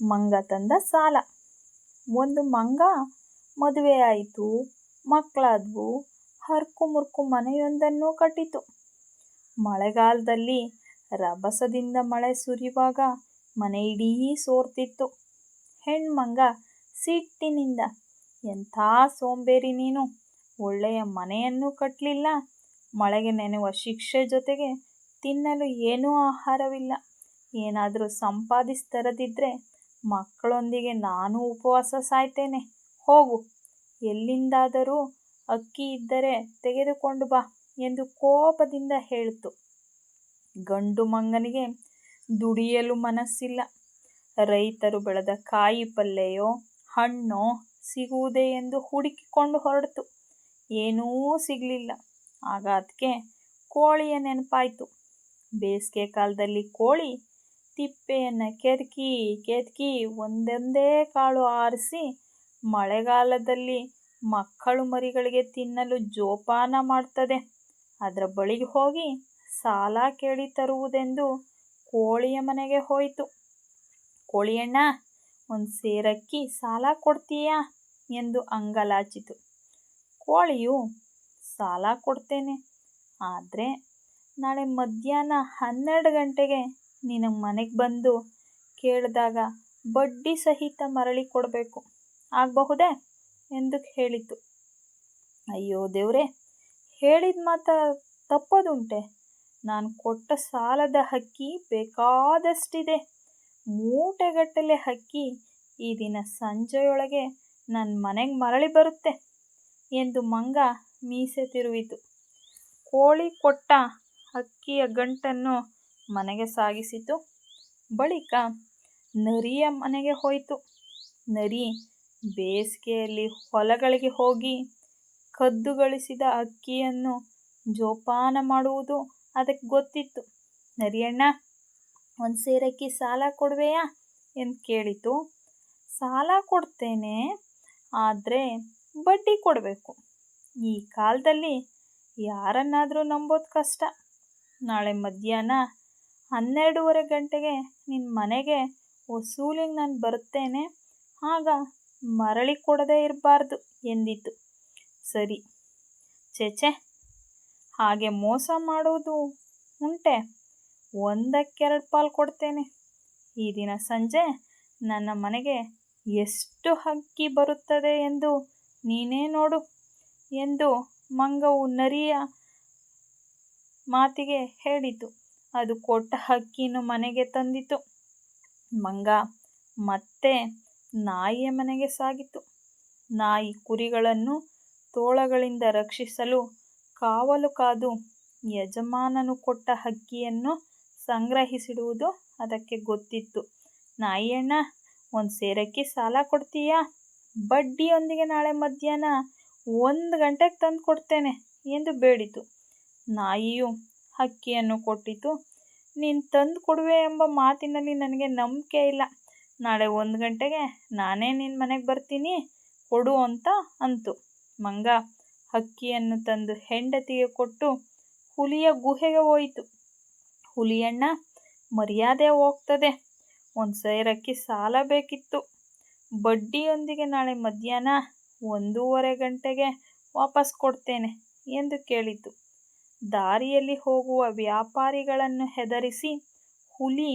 ಮಂಗ ತಂದ ಸಾಲ. ಒಂದು ಮಂಗ ಮದುವೆ ಆಯಿತು, ಮಕ್ಕಳಾದ್ವು, ಹರ್ಕು ಮುರ್ಕು ಮನೆಯೊಂದನ್ನು ಕಟ್ಟಿತು. ಮಳೆಗಾಲದಲ್ಲಿ ರಭಸದಿಂದ ಮಳೆ ಸುರಿಯುವಾಗ ಮನೆ ಇಡೀ ಸೋರ್ತಿತ್ತು. ಹೆಣ್ಮಂಗ ಸಿಟ್ಟಿನಿಂದ, ಎಂಥ ಸೋಂಬೇರಿ ನೀನು, ಒಳ್ಳೆಯ ಮನೆಯನ್ನು ಕಟ್ಟಲಿಲ್ಲ, ಮಳೆಗೆ ನೆನೆಯುವ ಶಿಕ್ಷೆ ಜೊತೆಗೆ ತಿನ್ನಲು ಏನೂ ಆಹಾರವಿಲ್ಲ, ಏನಾದರೂ ಸಂಪಾದಿಸಿ ತರದಿದ್ರೆ ಮಕ್ಕಳೊಂದಿಗೆ ನಾನು ಉಪವಾಸ ಸಾಯ್ತೇನೆ, ಹೋಗು, ಎಲ್ಲಿಂದಾದರೂ ಅಕ್ಕಿ ಇದ್ದರೆ ತೆಗೆದುಕೊಂಡು ಬಾ ಎಂದು ಕೋಪದಿಂದ ಹೇಳಿತು. ಗಂಡು ಮಂಗನಿಗೆ ದುಡಿಯಲು ಮನಸ್ಸಿಲ್ಲ. ರೈತರು ಬೆಳೆದ ಕಾಯಿ ಪಲ್ಲೆಯೋ ಹಣ್ಣೋ ಸಿಗುವುದೇ ಎಂದು ಹುಡುಕಿಕೊಂಡು ಹೊರಡ್ತು. ಏನೂ ಸಿಗಲಿಲ್ಲ. ಆಗ ಅದಕ್ಕೆ ಕೋಳಿಯ ನೆನಪಾಯಿತು. ಬೇಸಿಗೆ ಕಾಲದಲ್ಲಿ ಕೋಳಿ ತಿಪ್ಪೆಯನ್ನು ಕೆದಕಿ ಕೆದಕಿ ಒಂದೊಂದೇ ಕಾಳು ಆರಿಸಿ ಮಳೆಗಾಲದಲ್ಲಿ ಮಕ್ಕಳು ಮರಿಗಳಿಗೆ ತಿನ್ನಲು ಜೋಪಾನ ಮಾಡ್ತದೆ. ಅದರ ಬಳಿಗೆ ಹೋಗಿ ಸಾಲ ಕೇಳಿ ತರುವುದೆಂದು ಕೋಳಿಯ ಮನೆಗೆ ಹೋಯಿತು. ಕೋಳಿಯಣ್ಣ, ಒಂದು ಸೇರಕ್ಕಿ ಸಾಲ ಕೊಡ್ತೀಯಾ ಎಂದು ಅಂಗಲಾಚಿತು. ಕೋಳಿಯು, ಸಾಲ ಕೊಡ್ತೇನೆ, ಆದರೆ ನಾಳೆ ಮಧ್ಯಾಹ್ನ 12 ಗಂಟೆಗೆ ನಿನ್ನ ಮನೆಗೆ ಬಂದು ಕೇಳಿದಾಗ ಬಡ್ಡಿ ಸಹಿತ ಮರಳಿ ಕೊಡಬೇಕು, ಆಗಬಹುದೇ ಎಂದು ಹೇಳಿತು. ಅಯ್ಯೋ ದೇವ್ರೇ, ಹೇಳಿದ ಮಾತು ತಪ್ಪೋದುಂಟೆ? ನಾನು ಕೊಟ್ಟ ಸಾಲದ ಅಕ್ಕಿ ಬೇಕಾದಷ್ಟಿದೆ. ಮೂಟೆಗಟ್ಟಲೆ ಅಕ್ಕಿ ಈ ದಿನ ಸಂಜೆಯೊಳಗೆ ನನ್ನ ಮನೆಗೆ ಮರಳಿ ಬರುತ್ತೆ ಎಂದು ಮಂಗ ಮೀಸೆ ತಿರುವಿತು. ಕೋಳಿ ಕೊಟ್ಟ ಅಕ್ಕಿಯ ಗಂಟನ್ನು ಮನೆಗೆ ಸಾಗಿಸಿತು. ಬಳಿಕ ನರಿಯ ಮನೆಗೆ ಹೋಯಿತು. ನರಿ ಬೇಸಿಗೆಯಲ್ಲಿ ಹೊಲಗಳಿಗೆ ಹೋಗಿ ಕದ್ದು ಗಳಿಸಿದ ಅಕ್ಕಿಯನ್ನು ಜೋಪಾನ ಮಾಡುವುದು ಅದಕ್ಕೆ ಗೊತ್ತಿತ್ತು. ನರಿಯಣ್ಣ, ಒಂದು ಸೇರಕ್ಕಿ ಸಾಲ ಕೊಡುವೆಯಾ ಎಂದು ಕೇಳಿತು. ಸಾಲ ಕೊಡ್ತೇನೆ, ಆದರೆ ಬಡ್ಡಿ ಕೊಡಬೇಕು. ಈ ಕಾಲದಲ್ಲಿ ಯಾರನ್ನಾದರೂ ನಂಬೋದು ಕಷ್ಟ. ನಾಳೆ ಮಧ್ಯಾಹ್ನ 12:30 ಗಂಟೆಗೆ ನಿನ್ನ ಮನೆಗೆ ವಸೂಲಿಗೆ ನಾನು ಬರುತ್ತೇನೆ, ಆಗ ಮರಳಿ ಕೊಡದೇ ಇರಬಾರ್ದು ಎಂದಿತು. ಸರಿ, ಚೇಚೆ, ಹಾಗೆ ಮೋಸ ಮಾಡುವುದು ಉಂಟೆ? 1-2 ಪಾಲು ಕೊಡ್ತೇನೆ. ಈ ದಿನ ಸಂಜೆ ನನ್ನ ಮನೆಗೆ ಎಷ್ಟು ಅಕ್ಕಿ ಬರುತ್ತದೆ ಎಂದು ನೀನೇ ನೋಡು ಎಂದು ಮಂಗವು ನರಿಯ ಮಾತಿಗೆ ಹೇಳಿತು. ಅದು ಕೊಟ್ಟ ಅಕ್ಕಿಯನ್ನು ಮನೆಗೆ ತಂದಿತು. ಮಂಗ ಮತ್ತೆ ನಾಯಿಯ ಮನೆಗೆ ಸಾಗಿತು. ನಾಯಿ ಕುರಿಗಳನ್ನು ತೋಳಗಳಿಂದ ರಕ್ಷಿಸಲು ಕಾವಲು ಕಾದು ಯಜಮಾನನು ಕೊಟ್ಟ ಅಕ್ಕಿಯನ್ನು ಸಂಗ್ರಹಿಸಿಡುವುದು ಅದಕ್ಕೆ ಗೊತ್ತಿತ್ತು. ನಾಯಿಯಣ್ಣ, ಒಂದು ಸೇರಕ್ಕಿ ಸಾಲ ಕೊಡ್ತೀಯಾ? ಬಡ್ಡಿಯೊಂದಿಗೆ ನಾಳೆ ಮಧ್ಯಾಹ್ನ 1 ಗಂಟೆಗೆ ತಂದು ಕೊಡ್ತೇನೆ ಎಂದು ಬೇಡಿತು. ನಾಯಿಯು ಅಕ್ಕಿಯನ್ನು ಕೊಟ್ಟಿತು. ನೀನು ತಂದು ಕೊಡುವೆ ಎಂಬ ಮಾತಿನಲ್ಲಿ ನನಗೆ ನಂಬಿಕೆ ಇಲ್ಲ. ನಾಳೆ 1 ಗಂಟೆಗೆ ನಾನೇ ನಿನ್ನ ಮನೆಗೆ ಬರ್ತೀನಿ, ಕೊಡು ಅಂತ ಅಂತು. ಮಂಗ ಅಕ್ಕಿಯನ್ನು ತಂದು ಹೆಂಡತಿಗೆ ಕೊಟ್ಟು ಹುಲಿಯ ಗುಹೆಗೆ ಹೋಯಿತು. ಹುಲಿಯಣ್ಣ, ಮರ್ಯಾದೆ ಹೋಗ್ತದೆ, ಒಂದು ಸೇರಕ್ಕಿ ಸಾಲ ಬೇಕಿತ್ತು, ಬಡ್ಡಿಯೊಂದಿಗೆ ನಾಳೆ ಮಧ್ಯಾಹ್ನ 1:30 ಗಂಟೆಗೆ ವಾಪಸ್ ಕೊಡ್ತೇನೆ ಎಂದು ಕೇಳಿತು. ದಾರಿಯಲ್ಲಿ ಹೋಗುವ ವ್ಯಾಪಾರಿಗಳನ್ನು ಹೆದರಿಸಿ ಹುಲಿ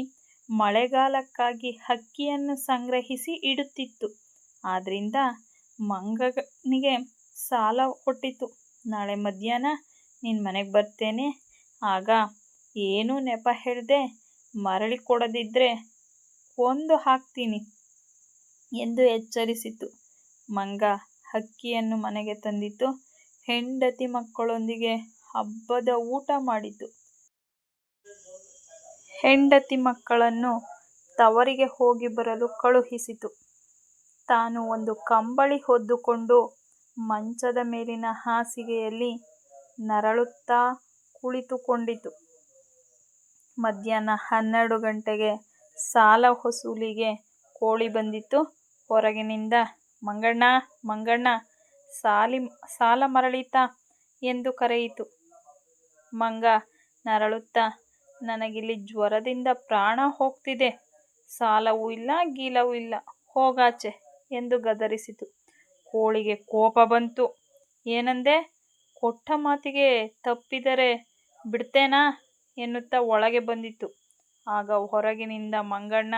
ಮಳೆಗಾಲಕ್ಕಾಗಿ ಅಕ್ಕಿಯನ್ನು ಸಂಗ್ರಹಿಸಿ ಇಡುತ್ತಿತ್ತು. ಆದ್ದರಿಂದ ಮಂಗನಿಗೆ ಸಾಲ ಕೊಟ್ಟಿತು. ನಾಳೆ ಮಧ್ಯಾಹ್ನ ನಿನ್ನ ಮನೆಗೆ ಬರ್ತೇನೆ, ಆಗ ಏನೂ ನೆಪ ಹೇಳದೆ ಮರಳಿ ಕೊಡದಿದ್ದರೆ ಕೊಂದು ಹಾಕ್ತೀನಿ ಎಂದು ಎಚ್ಚರಿಸಿತು. ಮಂಗ ಅಕ್ಕಿಯನ್ನು ಮನೆಗೆ ತಂದಿತು. ಹೆಂಡತಿ ಮಕ್ಕಳೊಂದಿಗೆ ಹಬ್ಬದ ಊಟ ಮಾಡಿತು. ಹೆಂಡತಿ ಮಕ್ಕಳನ್ನು ತವರಿಗೆ ಹೋಗಿ ಬರಲು ಕಳುಹಿಸಿತು. ತಾನು ಒಂದು ಕಂಬಳಿ ಹೊದ್ದುಕೊಂಡು ಮಂಚದ ಮೇಲಿನ ಹಾಸಿಗೆಯಲ್ಲಿ ನರಳುತ್ತಾ ಕುಳಿತುಕೊಂಡಿತು. ಮಧ್ಯಾಹ್ನ 12 ಗಂಟೆಗೆ ಸಾಲ ವಸೂಲಿಗೆ ಕೋಳಿ ಬಂದಿತು. ಹೊರಗಿನಿಂದ, ಮಂಗಣ್ಣ, ಮಂಗಣ್ಣ, ಸಾಲ ಮರಳಿತಾ ಎಂದು ಕರೆಯಿತು. ಮಂಗ ನರಳುತ್ತಾ, ನನಗಿಲ್ಲಿ ಜ್ವರದಿಂದ ಪ್ರಾಣ ಹೋಗ್ತಿದೆ, ಸಾಲವೂ ಇಲ್ಲ, ಗೀಲವೂ ಇಲ್ಲ, ಹೋಗಾಚೆ ಎಂದು ಗದರಿಸಿತು. ಕೋಳಿಗೆ ಕೋಪ ಬಂತು. ಏನಂದೆ? ಕೊಟ್ಟ ಮಾತಿಗೆ ತಪ್ಪಿದರೆ ಬಿಡ್ತೇನಾ ಎನ್ನುತ್ತಾ ಒಳಗೆ ಬಂದಿತು. ಆಗ ಹೊರಗಿನಿಂದ ಮಂಗಣ್ಣ,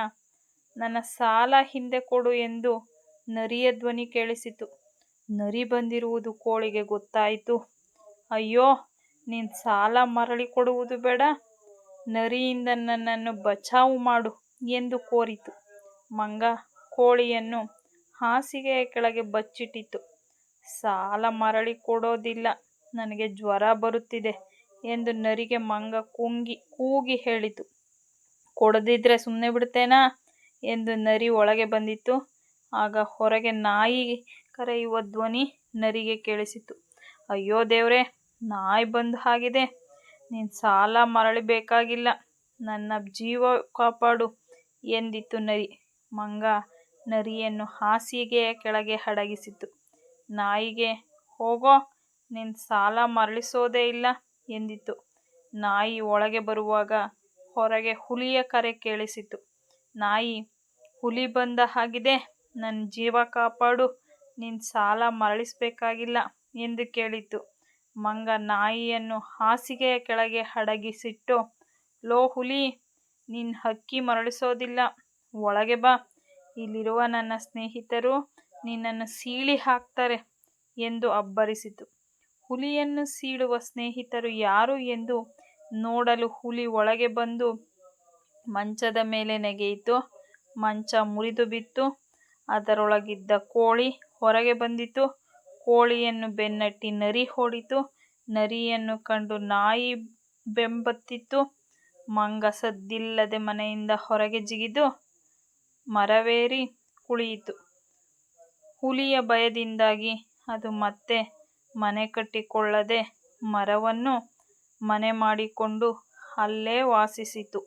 ನನ್ನ ಸಾಲ ಹಿಂದೆ ಕೊಡು ಎಂದು ನರಿಯ ಧ್ವನಿ ಕೇಳಿಸಿತು. ನರಿ ಬಂದಿರುವುದು ಕೋಳಿಗೆ ಗೊತ್ತಾಯಿತು. ಅಯ್ಯೋ, ನಿನ್ನ ಸಾಲ ಮರಳಿ ಕೊಡುವುದು ಬೇಡ, ನರಿಯಿಂದ ನನ್ನನ್ನು ಬಚಾವು ಮಾಡು ಎಂದು ಕೋರಿತು. ಮಂಗ ಕೋಳಿಯನ್ನು ಹಾಸಿಗೆಯ ಕೆಳಗೆ ಬಚ್ಚಿಟ್ಟಿತು. ಸಾಲ ಮರಳಿ ಕೊಡೋದಿಲ್ಲ, ನನಗೆ ಜ್ವರ ಬರುತ್ತಿದೆ ಎಂದು ನರಿಗೆ ಮಂಗ ಕೂಗಿ ಹೇಳಿತು. ಕೊಡದಿದ್ರೆ ಸುಮ್ಮನೆ ಬಿಡ್ತೇನಾ ಎಂದು ನರಿ ಒಳಗೆ ಬಂದಿತು. ಆಗ ಹೊರಗೆ ನಾಯಿ ಕರೆಯುವ ಧ್ವನಿ ನರಿಗೆ ಕೇಳಿಸಿತು. ಅಯ್ಯೋ ದೇವ್ರೆ, ನಾಯಿ ಬಂದ ಹಾಗಿದೆ, ನಿನ್ನ ಸಾಲ ಮರಳಿ ಬೇಕಾಗಿಲ್ಲ, ನನ್ನ ಜೀವ ಕಾಪಾಡು ಎಂದಿತು ನರಿ. ಮಂಗ ನರಿಯನ್ನು ಹಾಸಿಗೆಯ ಕೆಳಗೆ ಅಡಗಿಸಿತು. ನಾಯಿಗೆ, ಹೋಗೋ, ನಿನ್ನ ಸಾಲ ಮರಳಿಸೋದೇ ಇಲ್ಲ ಎಂದಿತು. ನಾಯಿ ಒಳಗೆ ಬರುವಾಗ ಹೊರಗೆ ಹುಲಿಯ ಕರೆ ಕೇಳಿಸಿತು. ನಾಯಿ, ಹುಲಿ ಬಂದ ಹಾಗಿದೆ, ನನ್ನ ಜೀವ ಕಾಪಾಡು, ನಿನ್ನ ಸಾಲ ಮರಳಿಸಬೇಕಾಗಿಲ್ಲ ಎಂದು ಕೇಳಿತು. ಮಂಗ ನಾಯಿಯನ್ನು ಹಾಸಿಗೆಯ ಕೆಳಗೆ ಅಡಗಿಸಿಟ್ಟು, ಲೋ ಹುಲಿ, ನಿನ್ನ ಹಕ್ಕಿ ಮರಳಿಸೋದಿಲ್ಲ, ಒಳಗೆ ಬಾ, ಇಲ್ಲಿರುವ ನನ್ನ ಸ್ನೇಹಿತರು ನಿನ್ನನ್ನು ಸೀಳಿ ಹಾಕ್ತಾರೆ ಎಂದು ಅಬ್ಬರಿಸಿತು. ಹುಲಿಯನ್ನು ಸೀಳುವ ಸ್ನೇಹಿತರು ಯಾರು ಎಂದು ನೋಡಲು ಹುಲಿ ಒಳಗೆ ಬಂದು ಮಂಚದ ಮೇಲೆ ನೆಗೆಯಿತು. ಮಂಚ ಮುರಿದು ಬಿತ್ತು. ಅದರೊಳಗಿದ್ದ ಕೋಳಿ ಹೊರಗೆ ಬಂದಿತು. ಕೋಳಿಯನ್ನು ಬೆನ್ನಟ್ಟಿ ನರಿ ಹೊಡಿತು. ನರಿಯನ್ನು ಕಂಡು ನಾಯಿ ಬೆಂಬತ್ತಿತು. ಮಂಗ ಸದ್ದಿಲ್ಲದೆ ಮನೆಯಿಂದ ಹೊರಗೆ ಜಿಗಿದು ಮರವೇರಿ ಕುಳಿಯಿತು. ಹುಲಿಯ ಭಯದಿಂದಾಗಿ ಅದು ಮತ್ತೆ ಮನೆ ಕಟ್ಟಿಕೊಳ್ಳದೆ ಮರವನ್ನು ಮನೆ ಮಾಡಿಕೊಂಡು ಅಲ್ಲೇ ವಾಸಿಸಿತು.